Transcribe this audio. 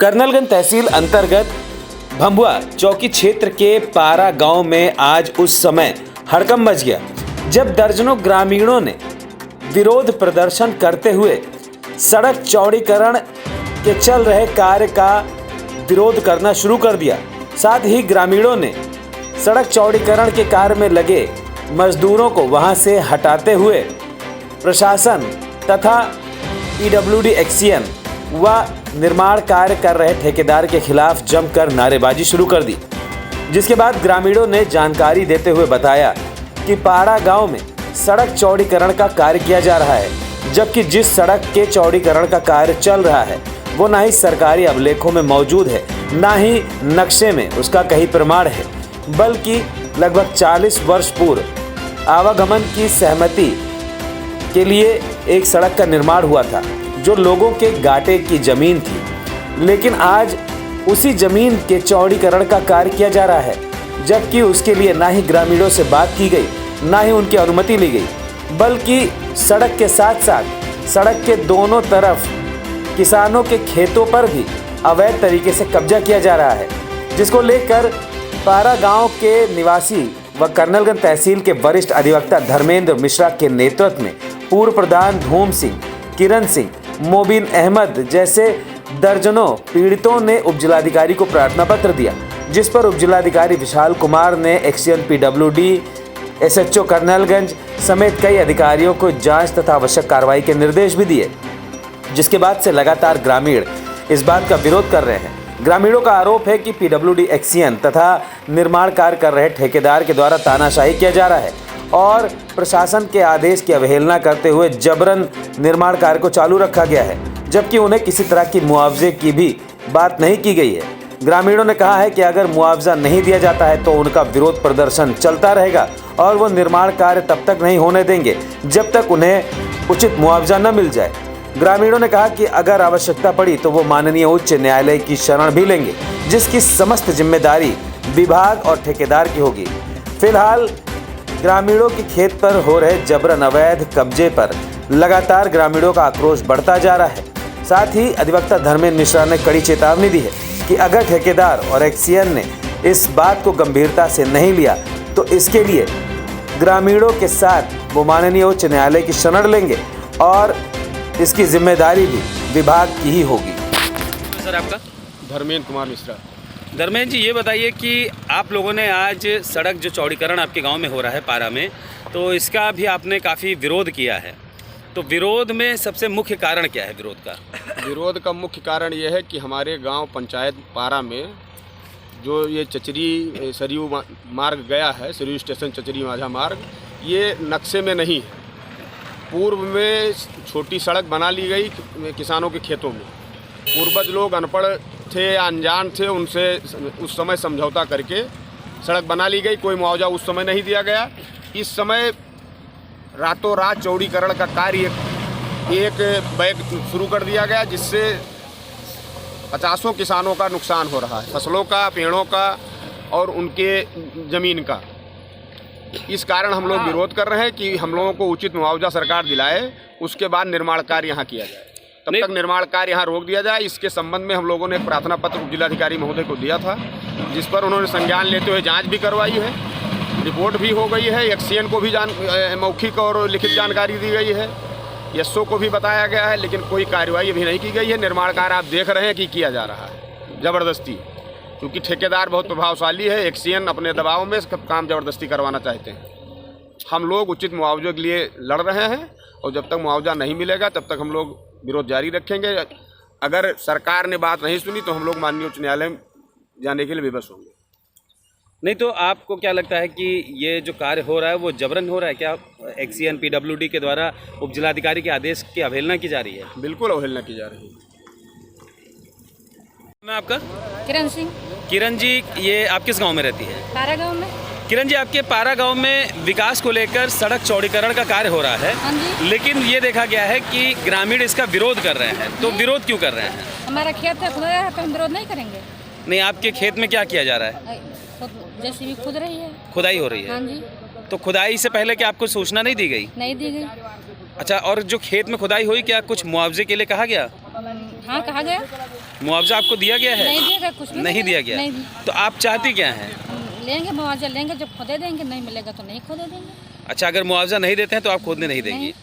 कर्नलगंज तहसील अंतर्गत भंभुआ चौकी क्षेत्र के पारा गांव में आज उस समय हड़कंप मच गया जब दर्जनों ग्रामीणों ने विरोध प्रदर्शन करते हुए सड़क चौड़ीकरण के चल रहे कार्य का विरोध करना शुरू कर दिया। साथ ही ग्रामीणों ने सड़क चौड़ीकरण के कार्य में लगे मजदूरों को वहां से हटाते हुए प्रशासन तथा पीडब्ल्यूडी एक्सीएन व निर्माण कार्य कर रहे ठेकेदार के खिलाफ जमकर नारेबाजी शुरू कर दी, जिसके बाद ग्रामीणों ने जानकारी देते हुए बताया कि पारा गांव में सड़क चौड़ीकरण का कार्य किया जा रहा है, जबकि जिस सड़क के चौड़ीकरण का कार्य चल रहा है वो ना ही सरकारी अभिलेखों में मौजूद है, ना ही नक्शे में उसका कहीं प्रमाण है, बल्कि लगभग 40 वर्ष पूर्व आवागमन की सहमति के लिए एक सड़क का निर्माण हुआ था जो लोगों के गाटे की जमीन थी। लेकिन आज उसी जमीन के चौड़ीकरण का कार्य किया जा रहा है, जबकि उसके लिए ना ही ग्रामीणों से बात की गई, ना ही उनकी अनुमति ली गई, बल्कि सड़क के साथ साथ सड़क के दोनों तरफ किसानों के खेतों पर भी अवैध तरीके से कब्जा किया जा रहा है, जिसको लेकर पारा गांव के निवासी व कर्नलगंज तहसील के वरिष्ठ अधिवक्ता धर्मेंद्र मिश्रा के नेतृत्व में पूर्व प्रधान धूम सिंह, किरण सिंह, मोबिन अहमद जैसे दर्जनों पीड़ितों ने उपजिलाधिकारी को प्रार्थना पत्र दिया, जिस पर उपजिलाधिकारी विशाल कुमार ने एक्सीएन पीडब्ल्यूडी एसएचओ कर्नलगंज समेत कई अधिकारियों को जांच तथा आवश्यक कार्रवाई के निर्देश भी दिए, जिसके बाद से लगातार ग्रामीण इस बात का विरोध कर रहे हैं। ग्रामीणों का आरोप है कि पीडब्ल्यूडी एक्सीएन तथा निर्माण कार्य कर रहे ठेकेदार के द्वारा तानाशाही किया जा रहा है और प्रशासन के आदेश की अवहेलना करते हुए जबरन निर्माण कार्य को चालू रखा गया है, जबकि उन्हें किसी तरह की मुआवजे की भी बात नहीं की गई है। ग्रामीणों ने कहा है कि अगर मुआवजा नहीं दिया जाता है तो उनका विरोध प्रदर्शन चलता रहेगा और वो निर्माण कार्य तब तक नहीं होने देंगे जब तक उन्हें उचित मुआवजा न मिल जाए। ग्रामीणों ने कहा कि अगर आवश्यकता पड़ी तो वो माननीय उच्च न्यायालय की शरण भी लेंगे, जिसकी समस्त जिम्मेदारी विभाग और ठेकेदार की होगी। फिलहाल ग्रामीणों के खेत पर हो रहे जबरन अवैध कब्जे पर लगातार ग्रामीणों का आक्रोश बढ़ता जा रहा है। साथ ही अधिवक्ता धर्मेंद्र मिश्रा ने कड़ी चेतावनी दी है कि अगर ठेकेदार और एक्सीएन ने इस बात को गंभीरता से नहीं लिया तो इसके लिए ग्रामीणों के साथ वो माननीय उच्च न्यायालय की शरण लेंगे और इसकी जिम्मेदारी भी विभाग की ही होगी। सर आपका? धर्मेंद्र कुमार मिश्रा। धर्मेंद्र जी, ये बताइए कि आप लोगों ने आज सड़क जो चौड़ीकरण आपके गांव में हो रहा है पारा में, तो इसका भी आपने काफ़ी विरोध किया है, तो विरोध में सबसे मुख्य कारण क्या है विरोध का? विरोध का मुख्य कारण यह है कि हमारे गांव पंचायत पारा में जो ये चचरी सरयू मार्ग गया है, सरयू स्टेशन चचरी माझा मार्ग, ये नक्शे में नहीं है। पूर्व में छोटी सड़क बना ली गई किसानों के खेतों में। पूर्वज लोग अनपढ़ थे या अनजान थे, उनसे उस समय समझौता करके सड़क बना ली गई, कोई मुआवजा उस समय नहीं दिया गया। इस समय रातों रात चौड़ीकरण का कार्य एक बैग शुरू कर दिया गया, जिससे 50 किसानों का नुकसान हो रहा है, फसलों का, पेड़ों का और उनके ज़मीन का। इस कारण हम लोग विरोध कर रहे हैं कि हम लोगों को उचित मुआवजा सरकार दिलाए, उसके बाद निर्माण कार्य यहाँ किया जाए। तब तक निर्माण कार्य यहाँ रोक दिया जाए। इसके संबंध में हम लोगों ने एक प्रार्थना पत्र जिलाधिकारी महोदय को दिया था, जिस पर उन्होंने संज्ञान लेते हुए जांच भी करवाई है, रिपोर्ट भी हो गई है, एक्सीएन को भी मौखिक और लिखित जानकारी दी गई है, एसओ को भी बताया गया है, लेकिन कोई कार्रवाई अभी नहीं की गई है। निर्माण कार्य आप देख रहे हैं कि किया जा रहा है ज़बरदस्ती, क्योंकि ठेकेदार बहुत प्रभावशाली है, एक्सीएन अपने दबाव में काम ज़बरदस्ती करवाना चाहते हैं। हम लोग उचित मुआवजे के लिए लड़ रहे हैं और जब तक मुआवजा नहीं मिलेगा तब तक हम लोग विरोध जारी रखेंगे। अगर सरकार ने बात नहीं सुनी तो हम लोग माननीय उच्च न्यायालय जाने के लिए विवश होंगे। नहीं तो आपको क्या लगता है कि ये जो कार्य हो रहा है वो जबरन हो रहा है क्या? एक्सीएन पीडब्ल्यूडी के द्वारा उपजिलाधिकारी के आदेश की अवहेलना की जा रही है? बिल्कुल अवहेलना की जा रही है। मैं आपका? किरण सिंह। किरण जी, ये आप किस गांव में रहती है? पारा गांव में। किरण जी, आपके पारा गांव में विकास को लेकर सड़क चौड़ीकरण का कार्य हो रहा है। हाँ जी। लेकिन ये देखा गया है कि ग्रामीण इसका विरोध कर रहे हैं, तो विरोध क्यों कर रहे हैं? हमारा खेत है, खुदा है, तो हम विरोध नहीं करेंगे। नहीं, आपके खेत में क्या किया जा रहा है? जैसे भी खुद रही है, खुदाई हो रही है। हाँ जी। तो खुदाई से पहले क्या आपको सूचना नहीं दी गई? नहीं दी गई। अच्छा, और जो खेत में खुदाई हुई क्या कुछ मुआवजे के लिए कहा गया? हाँ, कहा गया। मुआवजा आपको दिया गया है? नहीं दिया कुछ भी नहीं दिया गया। नहीं दिया। तो आप चाहती क्या हैं? लेंगे मुआवजा लेंगे, जब खोदे देंगे, नहीं मिलेगा तो नहीं खोदे देंगे। अच्छा, अगर मुआवजा नहीं देते हैं तो आप खोदने नहीं देंगी? नहीं।